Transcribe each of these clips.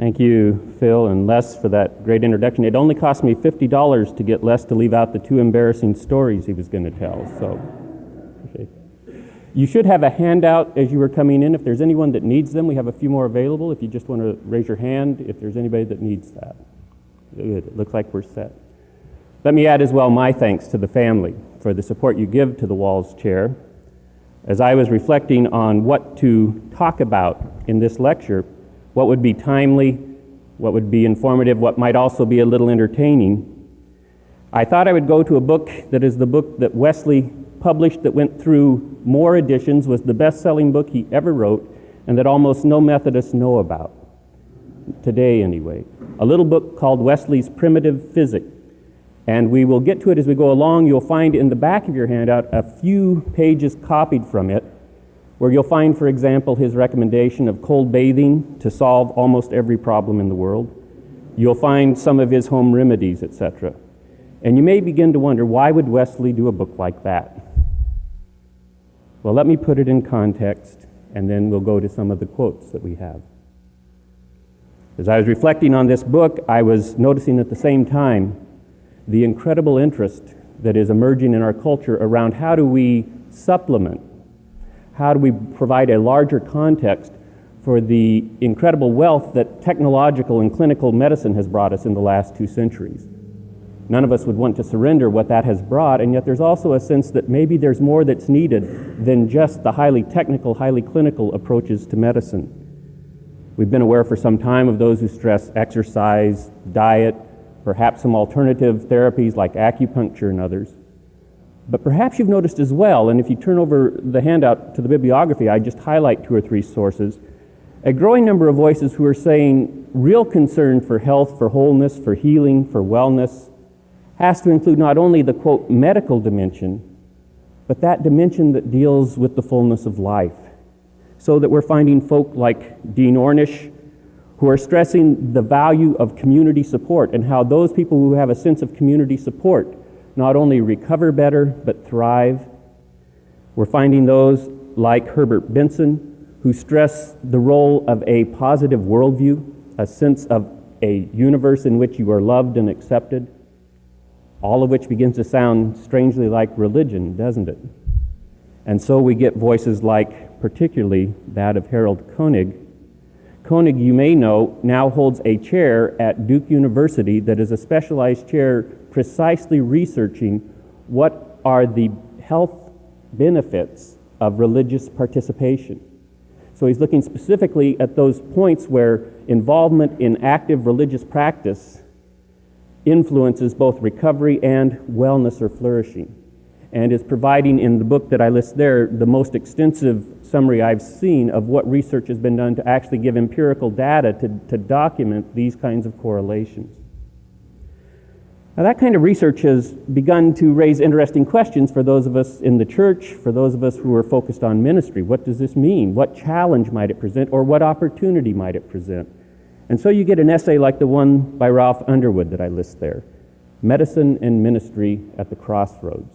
Thank you, Phil and Les, for that great introduction. It only cost me $50 to get Les to leave out the 2 embarrassing stories he was going to tell. So, appreciate that. You should have a handout as you were coming in. If there's anyone that needs them, we have a few more available. If you just want to raise your hand, if there's anybody that needs that. Good. It looks like we're set. Let me add as well my thanks to the family for the support you give to the Walls Chair. As I was reflecting on what to talk about in this lecture, what would be timely, what would be informative, what might also be a little entertaining, I thought I would go to a book that is the book that Wesley published that went through more editions, was the best-selling book he ever wrote, and that almost no Methodists know about, today anyway. A little book called Wesley's Primitive Physic. And we will get to it as we go along. You'll find in the back of your handout a few pages copied from it, where you'll find, for example, his recommendation of cold bathing to solve almost every problem in the world. You'll find some of his home remedies, etc. And you may begin to wonder, why would Wesley do a book like that? Well, let me put it in context, and then we'll go to some of the quotes that we have. As I was reflecting on this book, I was noticing at the same time the incredible interest that is emerging in our culture around how do we supplement, how do we provide a larger context for the incredible wealth that technological and clinical medicine has brought us in the last 2 centuries. None of us would want to surrender what that has brought, and yet there's also a sense that maybe there's more that's needed than just the highly technical, highly clinical approaches to medicine. We've been aware for some time of those who stress exercise, diet, perhaps some alternative therapies like acupuncture and others. But perhaps you've noticed as well, and if you turn over the handout to the bibliography, I just highlight 2 or 3 sources, a growing number of voices who are saying real concern for health, for wholeness, for healing, for wellness has to include not only the, quote, medical dimension, but that dimension that deals with the fullness of life. So that we're finding folk like Dean Ornish, who are stressing the value of community support and how those people who have a sense of community support not only recover better, but thrive. We're finding those like Herbert Benson, who stress the role of a positive worldview, a sense of a universe in which you are loved and accepted, all of which begins to sound strangely like religion, doesn't it? And so we get voices like, particularly that of Harold Koenig. Koenig, you may know, now holds a chair at Duke University that is a specialized chair precisely researching what are the health benefits of religious participation. So he's looking specifically at those points where involvement in active religious practice influences both recovery and wellness or flourishing, and is providing in the book that I list there the most extensive summary I've seen of what research has been done to actually give empirical data to document these kinds of correlations. Now, that kind of research has begun to raise interesting questions for those of us in the church, for those of us who are focused on ministry. What does this mean? What challenge might it present, or what opportunity might it present? And so you get an essay like the one by Ralph Underwood that I list there, Medicine and Ministry at the Crossroads.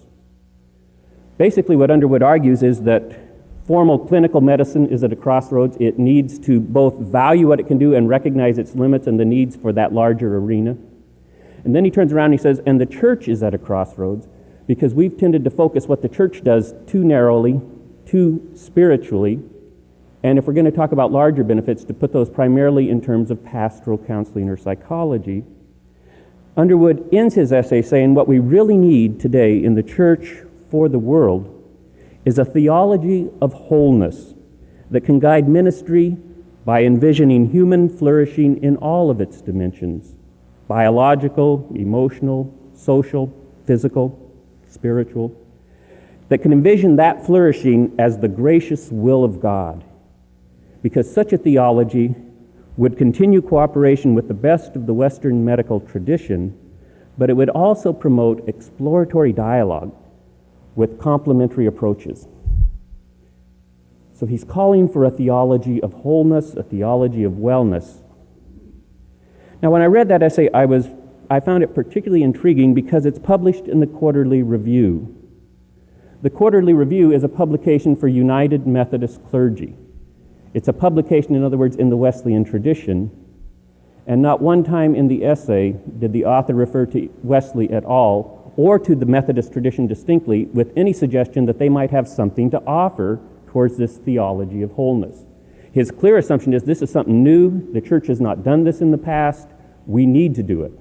Basically, what Underwood argues is that formal clinical medicine is at a crossroads. It needs to both value what it can do and recognize its limits and the needs for that larger arena. And then he turns around and he says, and the church is at a crossroads because we've tended to focus what the church does too narrowly, too spiritually, and if we're going to talk about larger benefits, to put those primarily in terms of pastoral counseling or psychology. Underwood ends his essay saying what we really need today in the church for the world is a theology of wholeness that can guide ministry by envisioning human flourishing in all of its dimensions: biological, emotional, social, physical, spiritual, that can envision that flourishing as the gracious will of God, because such a theology would continue cooperation with the best of the Western medical tradition, but it would also promote exploratory dialogue with complementary approaches. So he's calling for a theology of wholeness, a theology of wellness. Now, when I read that essay, I found it particularly intriguing because it's published in the Quarterly Review. The Quarterly Review is a publication for United Methodist clergy. It's a publication, in other words, in the Wesleyan tradition, And not one time in the essay did the author refer to Wesley at all, or to the Methodist tradition distinctly, with any suggestion that they might have something to offer towards this theology of wholeness. His clear assumption is this is something new, the church has not done this in the past, we need to do it.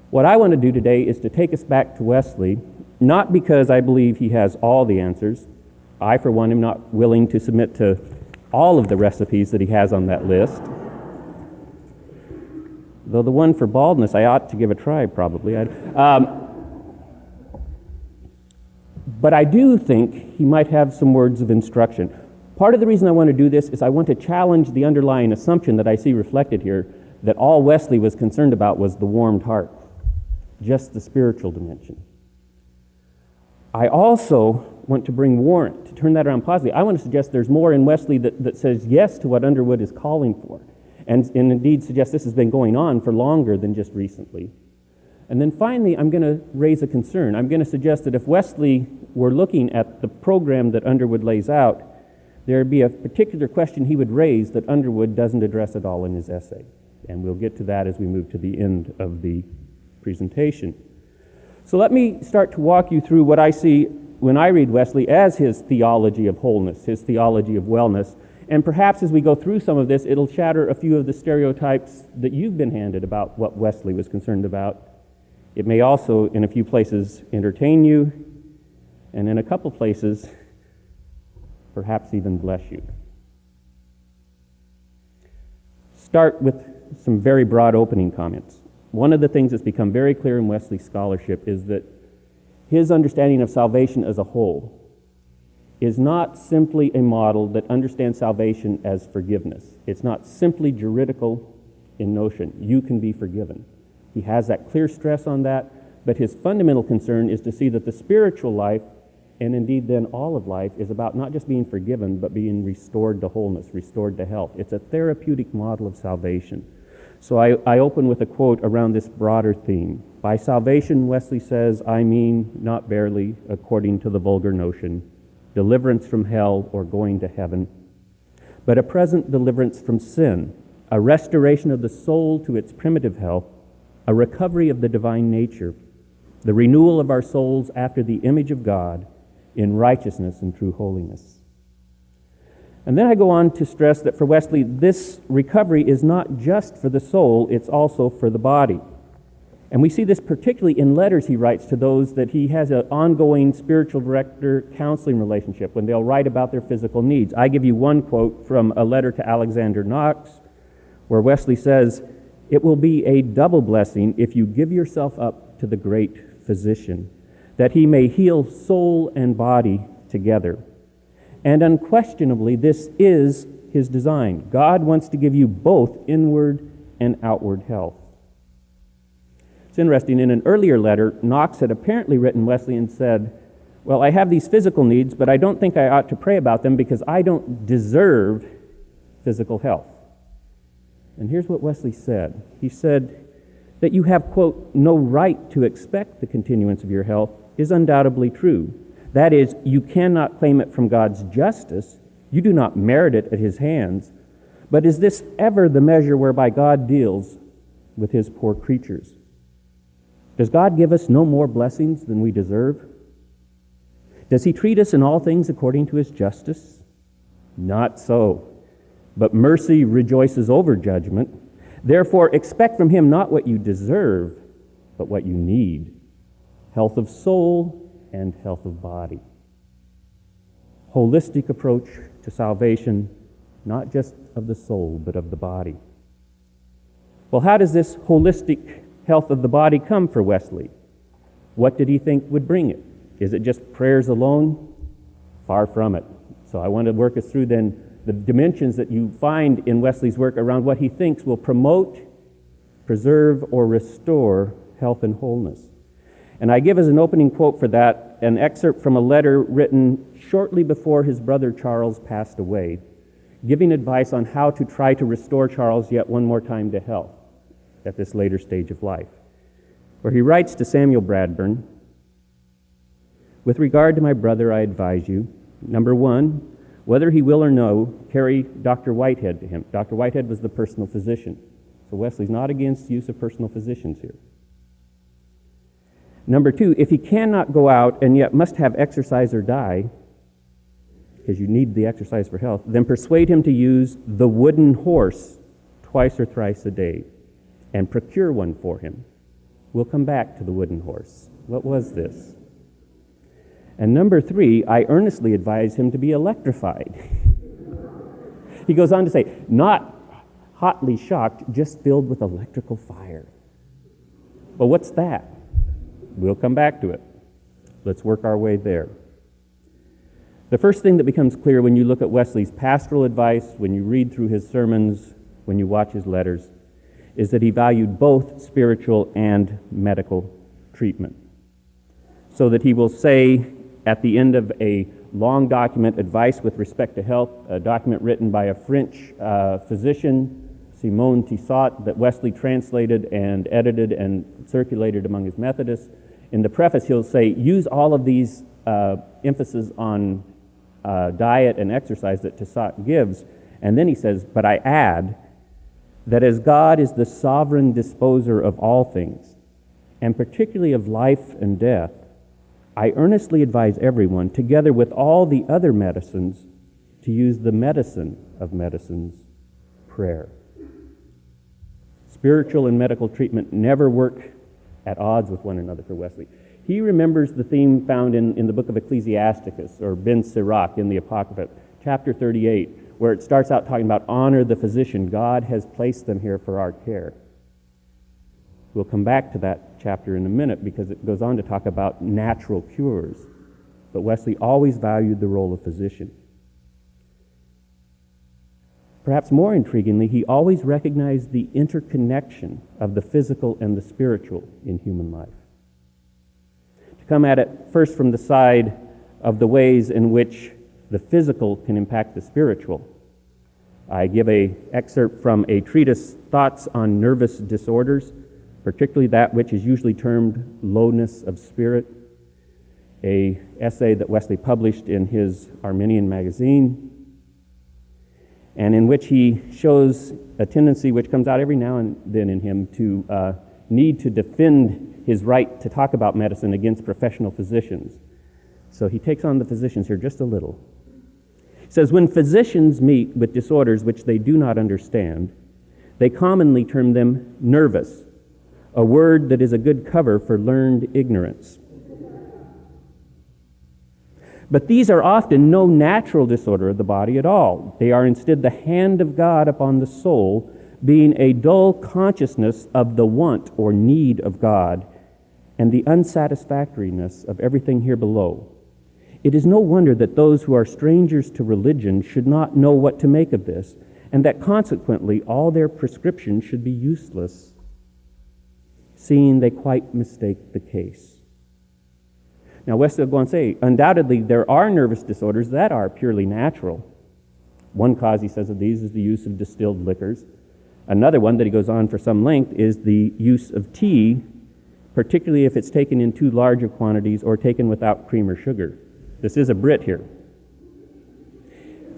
What I want to do today is to take us back to Wesley, not because I believe he has all the answers. I, for one, am not willing to submit to all of the recipes that he has on that list. Though the one for baldness I ought to give a try, probably. But I do think he might have some words of instruction. Part of the reason I want to do this is I want to challenge the underlying assumption that I see reflected here, that all Wesley was concerned about was the warmed heart, just the spiritual dimension. I also want to bring warrant, to turn that around positively. I want to suggest there's more in Wesley that says yes to what Underwood is calling for. And indeed suggests this has been going on for longer than just recently. And then finally, I'm going to raise a concern. I'm going to suggest that if Wesley were looking at the program that Underwood lays out, there would be a particular question he would raise that Underwood doesn't address at all in his essay. And we'll get to that as we move to the end of the presentation. So let me start to walk you through what I see when I read Wesley as his theology of wholeness, his theology of wellness. And perhaps as we go through some of this, it'll shatter a few of the stereotypes that you've been handed about what Wesley was concerned about. It may also, in a few places, entertain you, and in a couple places, perhaps even bless you. Start with some very broad opening comments. One of the things that's become very clear in Wesley's scholarship is that his understanding of salvation as a whole is not simply a model that understands salvation as forgiveness. It's not simply juridical in notion. You can be forgiven. He has that clear stress on that, but his fundamental concern is to see that the spiritual life, and indeed then all of life, is about not just being forgiven, but being restored to wholeness, restored to health. It's a therapeutic model of salvation. So I open with a quote around this broader theme. By salvation, Wesley says, I mean, not barely, according to the vulgar notion, deliverance from hell or going to heaven, but a present deliverance from sin, a restoration of the soul to its primitive health, a recovery of the divine nature, the renewal of our souls after the image of God in righteousness and true holiness. And then I go on to stress that for Wesley, this recovery is not just for the soul, it's also for the body. And we see this particularly in letters he writes to those that he has an ongoing spiritual director counseling relationship when they'll write about their physical needs. I give you one quote from a letter to Alexander Knox where Wesley says, "It will be a double blessing if you give yourself up to the great physician, that he may heal soul and body together. And unquestionably, this is his design. God wants to give you both inward and outward health." It's interesting, in an earlier letter, Knox had apparently written Wesley and said, well, I have these physical needs, but I don't think I ought to pray about them because I don't deserve physical health. And here's what Wesley said. He said that you have, quote, no right to expect the continuance of your health is undoubtedly true. That is, you cannot claim it from God's justice. You do not merit it at his hands. But is this ever the measure whereby God deals with his poor creatures? Does God give us no more blessings than we deserve? Does he treat us in all things according to his justice? Not so. But mercy rejoices over judgment. Therefore, expect from him not what you deserve, but what you need. Health of soul and health of body. Holistic approach to salvation, not just of the soul, but of the body. Well, how does this holistic health of the body come for Wesley? What did he think would bring it? Is it just prayers alone? Far from it. So I want to work us through then the dimensions that you find in Wesley's work around what he thinks will promote, preserve, or restore health and wholeness. And I give as an opening quote for that an excerpt from a letter written shortly before his brother Charles passed away, giving advice on how to try to restore Charles yet one more time to health at this later stage of life, where he writes to Samuel Bradburn, with regard to my brother, I advise you, number one, whether he will or no, carry Dr. Whitehead to him. Dr. Whitehead was the personal physician. So Wesley's not against the use of personal physicians here. Number two, if he cannot go out and yet must have exercise or die, because you need the exercise for health, then persuade him to use the wooden horse twice or thrice a day and procure one for him. We'll come back to the wooden horse. What was this? And number three, I earnestly advise him to be electrified. He goes on to say, not hotly shocked, just filled with electrical fire. Well, what's that? We'll come back to it. Let's work our way there. The first thing that becomes clear when you look at Wesley's pastoral advice, when you read through his sermons, when you watch his letters, is that he valued both spiritual and medical treatment. So that he will say at the end of a long document, Advice with Respect to Health, a document written by a French physician, Simon Tissot, that Wesley translated and edited and circulated among his Methodists. In the preface, he'll say, use all of these emphasis on diet and exercise that Tissot gives. And then he says, but I add that as God is the sovereign disposer of all things, and particularly of life and death, I earnestly advise everyone, together with all the other medicines, to use the medicine of medicines, prayer. Spiritual and medical treatment never work at odds with one another for Wesley. He remembers the theme found in the book of Ecclesiasticus, or Ben Sirach in the Apocrypha, chapter 38, where it starts out talking about honor the physician. God has placed them here for our care. We'll come back to that chapter in a minute because it goes on to talk about natural cures. But Wesley always valued the role of physician. Perhaps more intriguingly, he always recognized the interconnection of the physical and the spiritual in human life. To come at it first from the side of the ways in which the physical can impact the spiritual, I give an excerpt from a treatise, Thoughts on Nervous Disorders, particularly that which is usually termed lowness of spirit, an essay that Wesley published in his Arminian magazine, and in which he shows a tendency which comes out every now and then in him to need to defend his right to talk about medicine against professional physicians. So he takes on the physicians here just a little. He says, when physicians meet with disorders which they do not understand, they commonly term them nervous, a word that is a good cover for learned ignorance. But these are often no natural disorder of the body at all. They are instead the hand of God upon the soul, being a dull consciousness of the want or need of God and the unsatisfactoriness of everything here below. It is no wonder that those who are strangers to religion should not know what to make of this, and that consequently all their prescriptions should be useless, seeing they quite mistake the case. Now, Wesley will go on to say, undoubtedly there are nervous disorders that are purely natural. One cause, he says, of these is the use of distilled liquors. Another one that he goes on for some length is the use of tea, particularly if it's taken in too large of quantities or taken without cream or sugar. This is a Brit here.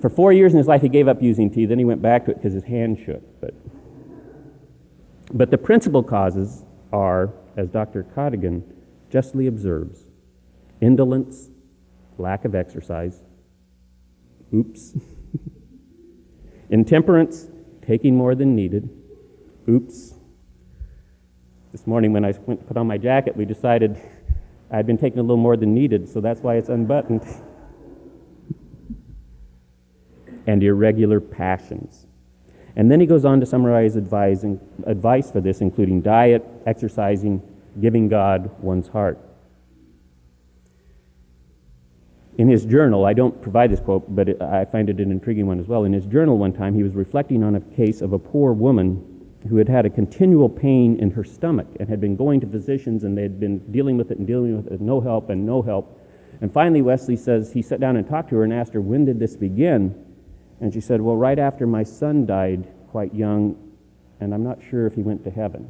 For 4 years in his life, he gave up using tea. Then he went back to it because his hand shook. But the principal causes are, as Dr. Cottigan justly observes, indolence, lack of exercise, intemperance, taking more than needed, This morning when I went to put on my jacket, we decided I'd been taking a little more than needed, so that's why it's unbuttoned. And irregular passions. And then he goes on to summarize advice for this, including diet, exercising, giving God one's heart. In his journal, I don't provide this quote, but I find it an intriguing one as well. In his journal one time, he was reflecting on a case of a poor woman who had had a continual pain in her stomach and had been going to physicians, and they had been dealing with it, no help. And finally, Wesley says he sat down and talked to her and asked her, when did this begin? And she said, well, right after my son died quite young, and I'm not sure if he went to heaven.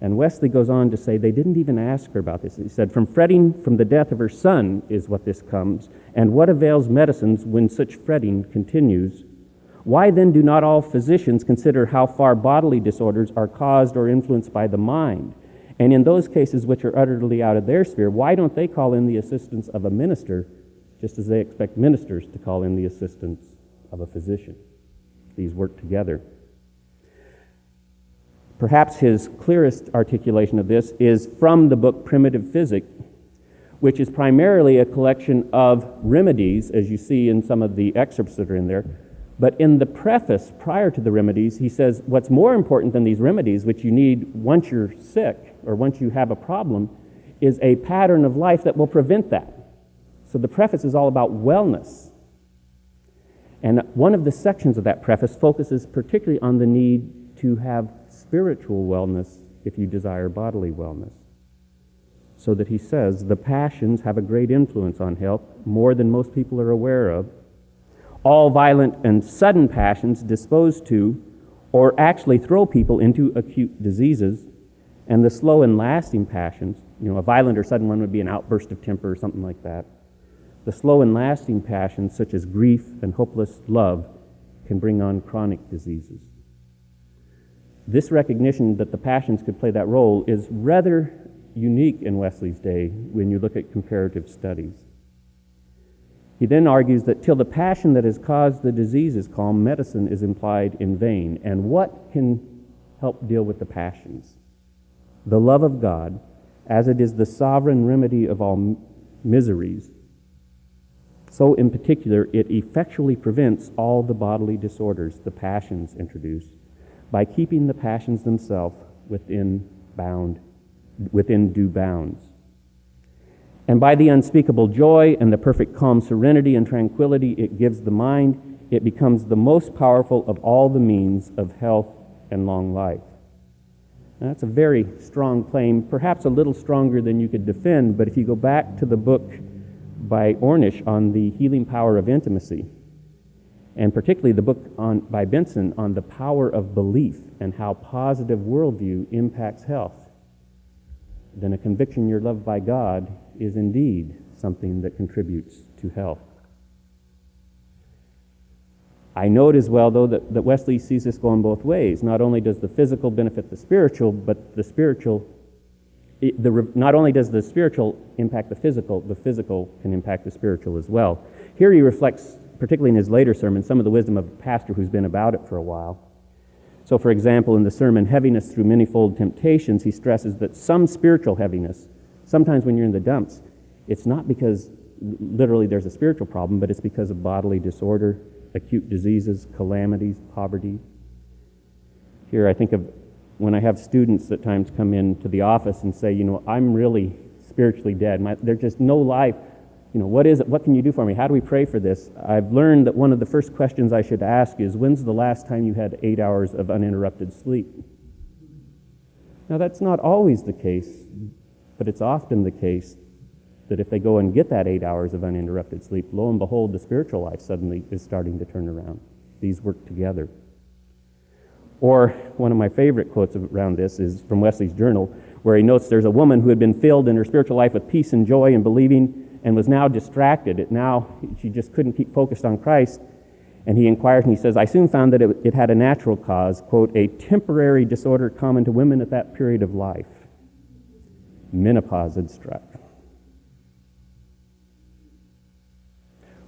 And Wesley goes on to say they didn't even ask her about this. He said, from fretting from the death of her son is what this comes, and what avails medicines when such fretting continues? Why then do not all physicians consider how far bodily disorders are caused or influenced by the mind? And in those cases which are utterly out of their sphere, why don't they call in the assistance of a minister, just as they expect ministers to call in the assistance of a physician? These work together. Perhaps his clearest articulation of this is from the book Primitive Physic, which is primarily a collection of remedies, as you see in some of the excerpts that are in there. But in the preface, prior to the remedies, he says what's more important than these remedies, which you need once you're sick or once you have a problem, is a pattern of life that will prevent that. So the preface is all about wellness. And one of the sections of that preface focuses particularly on the need to have spiritual wellness if you desire bodily wellness. So that he says the passions have a great influence on health, more than most people are aware of. All violent and sudden passions dispose to or actually throw people into acute diseases, and the slow and lasting passions, a violent or sudden one would be an outburst of temper or something like that. The slow and lasting passions, such as grief and hopeless love, can bring on chronic diseases. This recognition that the passions could play that role is rather unique in Wesley's day when you look at comparative studies. He then argues that till the passion that has caused the disease is calm, medicine is implied in vain. And what can help deal with the passions? The love of God, as it is the sovereign remedy of all miseries, so in particular it effectually prevents all the bodily disorders the passions introduce by keeping the passions themselves within due bounds. And by the unspeakable joy and the perfect calm serenity and tranquility it gives the mind, it becomes the most powerful of all the means of health and long life. Now, that's a very strong claim, perhaps a little stronger than you could defend, but if you go back to the book by Ornish on the healing power of intimacy, and particularly the book by Benson on the power of belief and how positive worldview impacts health, then a conviction you're loved by God is indeed something that contributes to health. I note as well, though, that Wesley sees this going both ways. Not only does the physical benefit the spiritual, but not only does the spiritual impact the physical can impact the spiritual as well. Here he reflects, particularly in his later sermon, some of the wisdom of a pastor who's been about it for a while. So, for example, in the sermon, Heaviness Through Manifold Temptations, he stresses that some spiritual heaviness, sometimes when you're in the dumps, it's not because literally there's a spiritual problem, but it's because of bodily disorder, acute diseases, calamities, poverty. Here I think of when I have students at times come into the office and say, I'm really spiritually dead. There's just no life. What is it? What can you do for me? How do we pray for this? I've learned that one of the first questions I should ask is, when's the last time you had 8 hours of uninterrupted sleep? Now, that's not always the case, but it's often the case that if they go and get that 8 hours of uninterrupted sleep, lo and behold, the spiritual life suddenly is starting to turn around. These work together. Or one of my favorite quotes around this is from Wesley's journal, where he notes there's a woman who had been filled in her spiritual life with peace and joy and believing, and was now distracted. She just couldn't keep focused on Christ. And he inquired, and he says, I soon found that it had a natural cause, quote, a temporary disorder common to women at that period of life. Menopause had struck.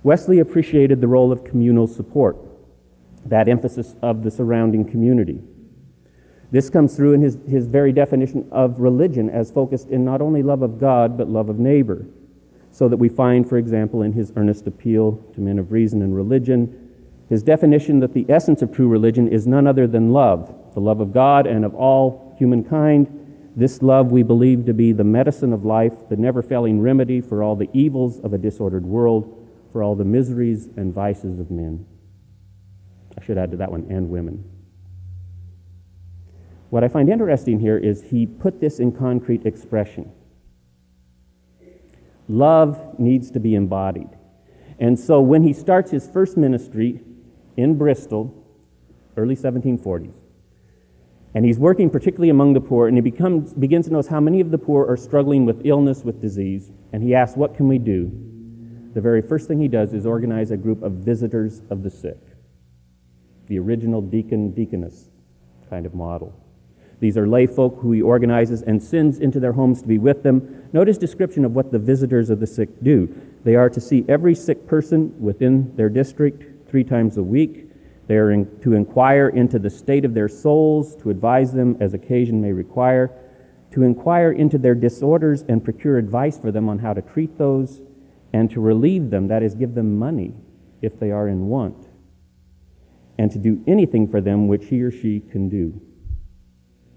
Wesley appreciated the role of communal support, that emphasis of the surrounding community. This comes through in his very definition of religion as focused in not only love of God, but love of neighbor. So that we find, for example, in his earnest appeal to men of reason and religion, his definition that the essence of true religion is none other than love, the love of God and of all humankind. This love we believe to be the medicine of life, the never-failing remedy for all the evils of a disordered world, for all the miseries and vices of men. I should add to that one, and women. What I find interesting here is he put this in concrete expression. Love needs to be embodied. And so when he starts his first ministry in Bristol, early 1740s, and he's working particularly among the poor, and he begins to notice how many of the poor are struggling with illness, with disease, and he asks, what can we do? The very first thing he does is organize a group of visitors of the sick. the original deacon-deaconess kind of model. These are lay folk who he organizes and sends into their homes to be with them. Note his description of what the visitors of the sick do. They are to see every sick person within their district 3 times a week. They are to inquire into the state of their souls, to advise them as occasion may require, to inquire into their disorders and procure advice for them on how to treat those, and to relieve them, that is, give them money if they are in want, and to do anything for them which he or she can do.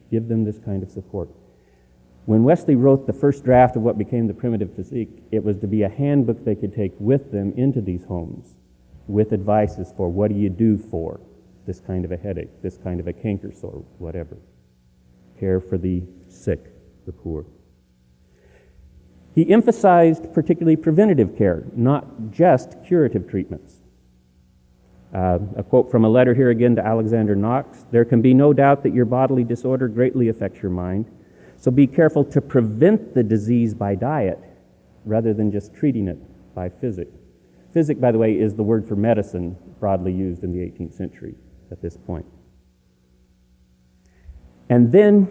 Give them this kind of support. When Wesley wrote the first draft of what became the Primitive Physique, it was to be a handbook they could take with them into these homes, with advices for what do you do for this kind of a headache, this kind of a canker sore, whatever. Care for the sick, the poor. He emphasized particularly preventative care, not just curative treatments. A quote from a letter here again to Alexander Knox: "There can be no doubt that your bodily disorder greatly affects your mind, so be careful to prevent the disease by diet rather than just treating it by physic." Physic, by the way, is the word for medicine broadly used in the 18th century at this point. And then,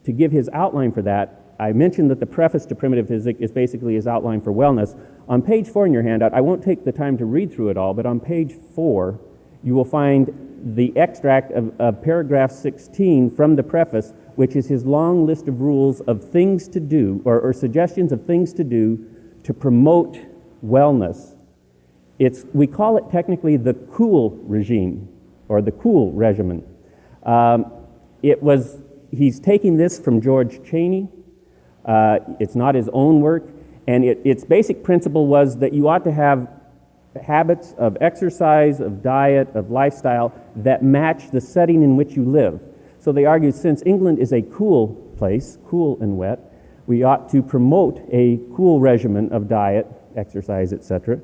to give his outline for that, I mentioned that the preface to Primitive Physic is basically his outline for wellness. On page 4 in your handout, I won't take the time to read through it all, but on page 4, you will find the extract of paragraph 16 from the preface, which is his long list of rules of things to do, or suggestions of things to do to promote wellness. We call it technically the cool regime, or the cool regimen. He's taking this from George Cheney. It's not his own work, and its basic principle was that you ought to have habits of exercise, of diet, of lifestyle that match the setting in which you live. So they argued, since England is a cool place, cool and wet, we ought to promote a cool regimen of diet, exercise, etc.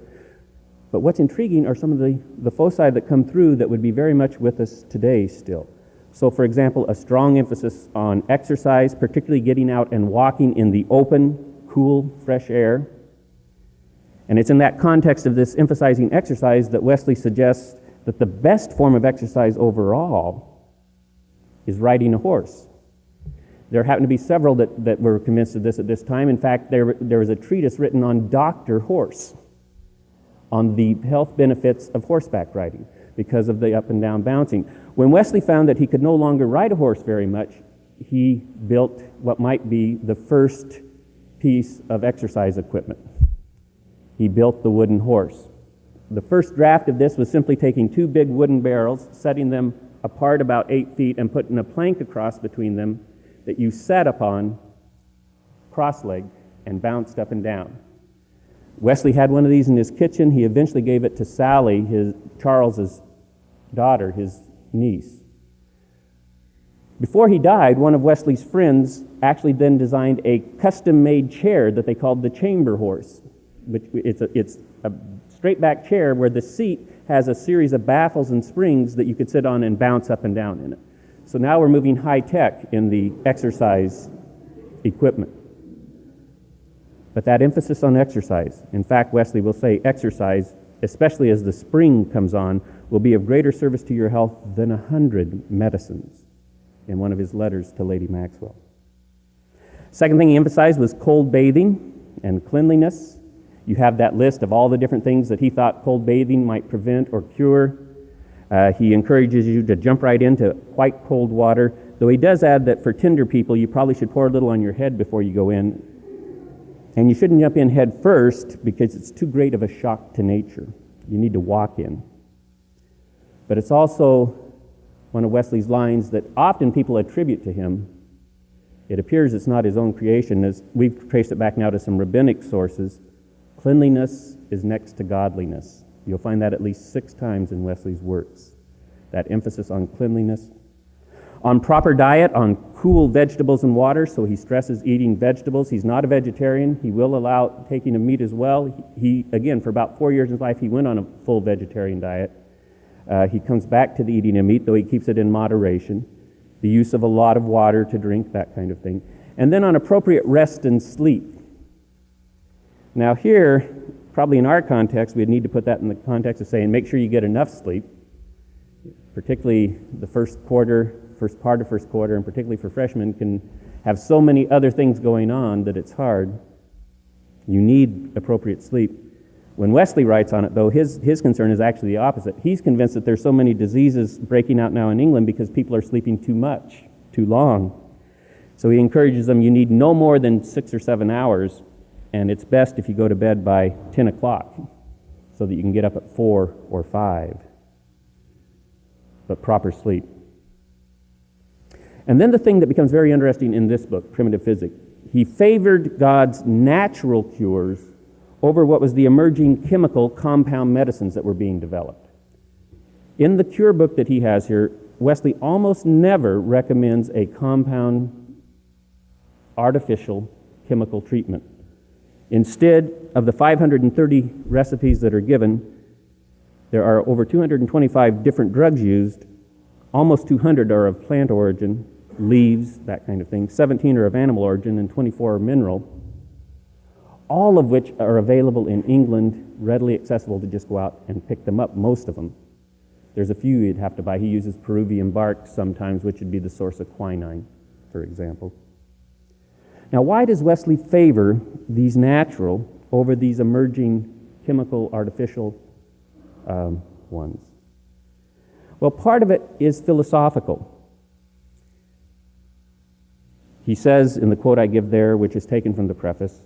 But what's intriguing are some of the foci that come through that would be very much with us today still. So, for example, a strong emphasis on exercise, particularly getting out and walking in the open, cool, fresh air. And it's in that context of this emphasizing exercise that Wesley suggests that the best form of exercise overall is riding a horse. There happen to be several that were convinced of this at this time. In fact, there was a treatise written on Dr. Horse, on the health benefits of horseback riding because of the up and down bouncing. When Wesley found that he could no longer ride a horse very much, he built what might be the first piece of exercise equipment. He built the wooden horse. The first draft of this was simply taking 2 big wooden barrels, setting them apart about 8 feet, and putting a plank across between them that you sat upon cross-legged and bounced up and down. Wesley had one of these in his kitchen. He eventually gave it to Sally, Charles's daughter, his niece. Before he died, one of Wesley's friends actually then designed a custom-made chair that they called the chamber horse. It's a straight-back chair where the seat has a series of baffles and springs that you could sit on and bounce up and down in it. So now we're moving high-tech in the exercise equipment. But that emphasis on exercise, in fact, Wesley will say exercise, especially as the spring comes on, will be of greater service to your health than 100 medicines, in one of his letters to Lady Maxwell. Second thing he emphasized was cold bathing and cleanliness. You have that list of all the different things that he thought cold bathing might prevent or cure. He encourages you to jump right into quite cold water, though he does add that for tender people, you probably should pour a little on your head before you go in. And you shouldn't jump in head first because it's too great of a shock to nature. You need to walk in. But it's also one of Wesley's lines that often people attribute to him. It appears it's not his own creation, as we've traced it back now to some rabbinic sources. Cleanliness is next to godliness. You'll find that at least 6 times in Wesley's works, that emphasis on cleanliness. On proper diet, on cool vegetables and water, so he stresses eating vegetables. He's not a vegetarian. He will allow taking of meat as well. He again, for about 4 years in his life, he went on a full vegetarian diet. He comes back to the eating of meat, though he keeps it in moderation. The use of a lot of water to drink, that kind of thing. And then on appropriate rest and sleep. Now here, probably in our context, we'd need to put that in the context of saying, make sure you get enough sleep. particularly the first part of first quarter, and particularly for freshmen, can have so many other things going on that it's hard. You need appropriate sleep. When Wesley writes on it, though, his concern is actually the opposite. He's convinced that there's so many diseases breaking out now in England because people are sleeping too much, too long. So he encourages them, you need no more than 6 or 7 hours, and it's best if you go to bed by 10 o'clock so that you can get up at 4 or 5. But proper sleep. And then the thing that becomes very interesting in this book, Primitive Physics, he favored God's natural cures over what was the emerging chemical compound medicines that were being developed. In the cure book that he has here, Wesley almost never recommends a compound, artificial chemical treatment. Instead of the 530 recipes that are given, there are over 225 different drugs used. Almost 200 are of plant origin, leaves, that kind of thing. 17 are of animal origin, and 24 are mineral. All of which are available in England, readily accessible to just go out and pick them up, most of them. There's a few you'd have to buy. He uses Peruvian bark sometimes, which would be the source of quinine, for example. Now, why does Wesley favor these natural over these emerging chemical, artificial ones? Well, part of it is philosophical. He says in the quote I give there, which is taken from the preface,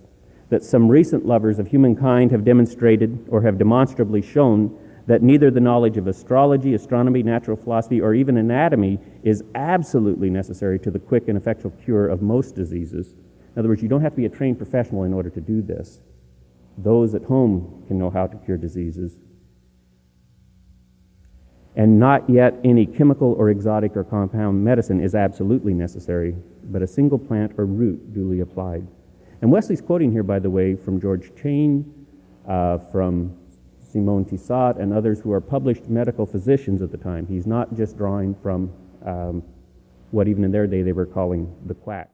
that some recent lovers of humankind have demonstrated or have demonstrably shown that neither the knowledge of astrology, astronomy, natural philosophy, or even anatomy is absolutely necessary to the quick and effectual cure of most diseases. In other words, you don't have to be a trained professional in order to do this. Those at home can know how to cure diseases. And not yet any chemical or exotic or compound medicine is absolutely necessary, but a single plant or root duly applied. And Wesley's quoting here, by the way, from George Chain, from Simone Tissot, and others who are published medical physicians at the time. He's not just drawing from what even in their day they were calling the quack.